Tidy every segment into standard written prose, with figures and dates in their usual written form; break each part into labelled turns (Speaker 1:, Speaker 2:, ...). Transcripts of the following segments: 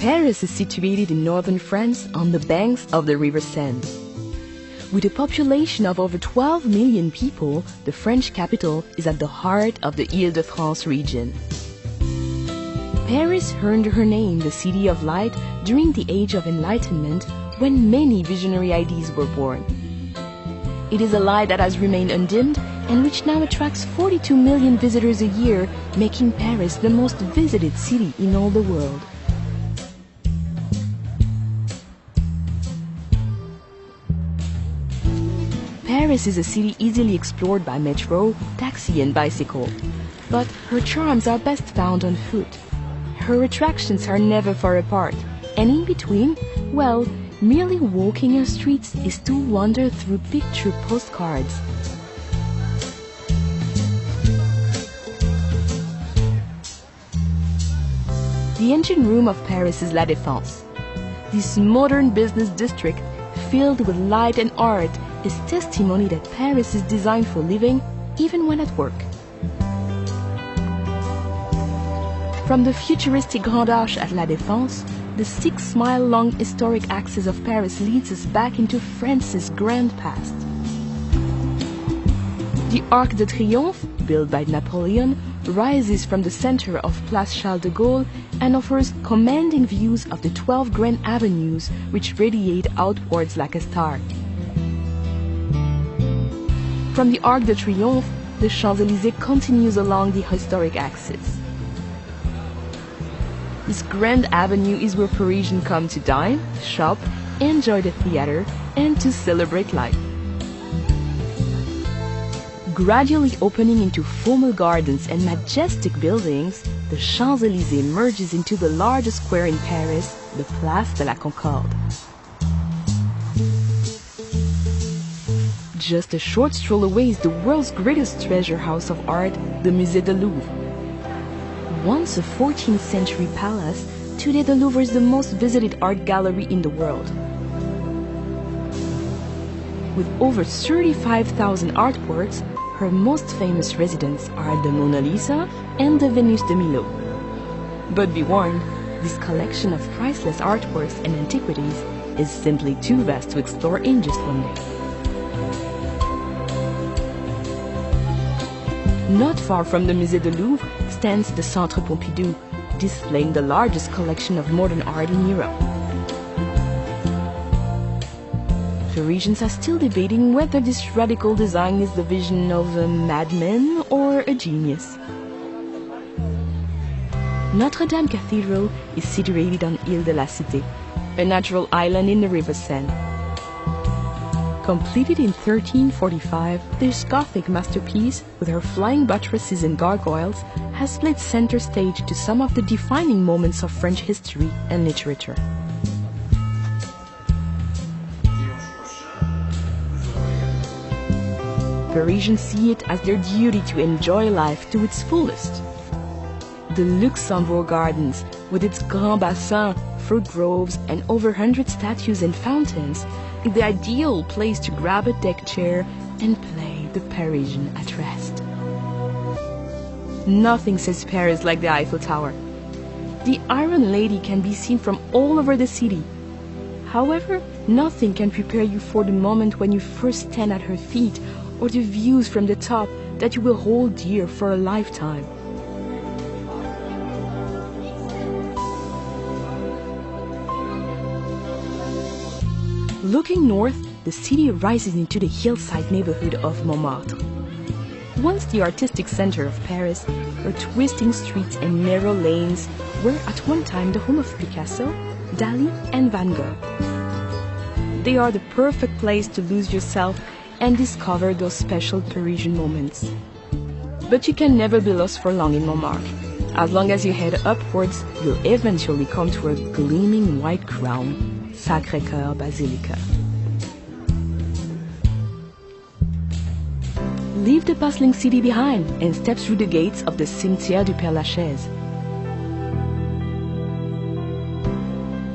Speaker 1: Paris is situated in northern France on the banks of the River Seine. With a population of over 12 million people, the French capital is at the heart of the Île-de-France region. Paris earned her name the City of Light during the Age of Enlightenment, when many visionary ideas were born. It is a light that has remained undimmed and which now attracts 42 million visitors a year, making Paris the most visited city in all the world. Paris is a city easily explored by metro, taxi and bicycle, but her charms are best found on foot. Her attractions are never far apart, and in between, well, merely walking her streets is to wander through picture postcards. The engine room of Paris is La Défense. This modern business district, filled with light and art, is testimony that Paris is designed for living, even when at work. From the futuristic Grand Arche at La Défense, the 6-mile-long historic axis of Paris leads us back into France's grand past. The Arc de Triomphe, built by Napoleon, rises from the center of Place Charles de Gaulle and offers commanding views of the 12 grand avenues which radiate outwards like a star. From the Arc de Triomphe, the Champs-Élysées continues along the historic axis. This grand avenue is where Parisians come to dine, shop, enjoy the theater, and to celebrate life. Gradually opening into formal gardens and majestic buildings, the Champs-Élysées merges into the largest square in Paris, the Place de la Concorde. Just a short stroll away is the world's greatest treasure house of art, the Musée du Louvre. Once a 14th century palace, today the Louvre is the most visited art gallery in the world. With over 35,000 artworks, her most famous residents are the Mona Lisa and the Venus de Milo. But be warned, this collection of priceless artworks and antiquities is simply too vast to explore in just one day. Not far from the Musée du Louvre stands the Centre Pompidou, displaying the largest collection of modern art in Europe. Parisians are still debating whether this radical design is the vision of a madman or a genius. Notre Dame Cathedral is situated on Île de la Cité, a natural island in the River Seine. Completed in 1345, this Gothic masterpiece, with her flying buttresses and gargoyles, has split center stage to some of the defining moments of French history and literature. Parisians see it as their duty to enjoy life to its fullest. The Luxembourg Gardens, with its Grand Bassin, fruit groves, and over 100 statues and fountains, is the ideal place to grab a deck chair and play the Parisian at rest. Nothing says Paris like the Eiffel Tower. The Iron Lady can be seen from all over the city. However, nothing can prepare you for the moment when you first stand at her feet, or the views from the top that you will hold dear for a lifetime. Looking north, the city rises into the hillside neighborhood of Montmartre. Once the artistic center of Paris, her twisting streets and narrow lanes were at one time the home of Picasso, Dali, and Van Gogh. They are the perfect place to lose yourself and discover those special Parisian moments. But you can never be lost for long in Montmartre. As long as you head upwards, you'll eventually come to a gleaming white crown, Sacré-Cœur Basilica. Leave the bustling city behind and step through the gates of the Cimetière du Père-Lachaise.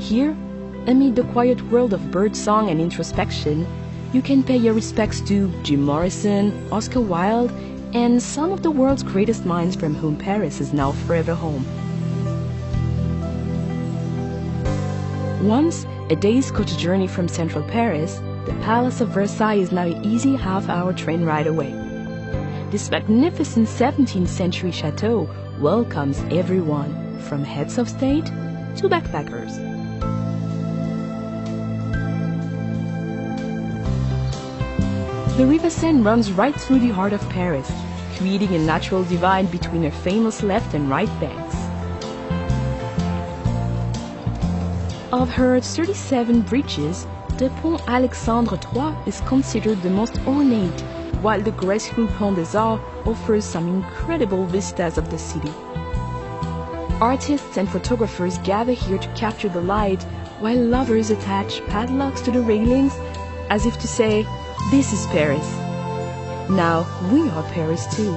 Speaker 1: Here, amid the quiet world of birdsong and introspection, you can pay your respects to Jim Morrison, Oscar Wilde, and some of the world's greatest minds from whom Paris is now forever home. Once a day's coach journey from central Paris, the Palace of Versailles is now an easy half-hour train ride away. This magnificent 17th century chateau welcomes everyone, from heads of state to backpackers. The River Seine runs right through the heart of Paris, creating a natural divide between her famous left and right banks. Of her 37 bridges, the Pont Alexandre III is considered the most ornate, while the graceful Pont des Arts offers some incredible vistas of the city. Artists and photographers gather here to capture the light, while lovers attach padlocks to the railings, as if to say, "This is Paris. Now we are Paris too."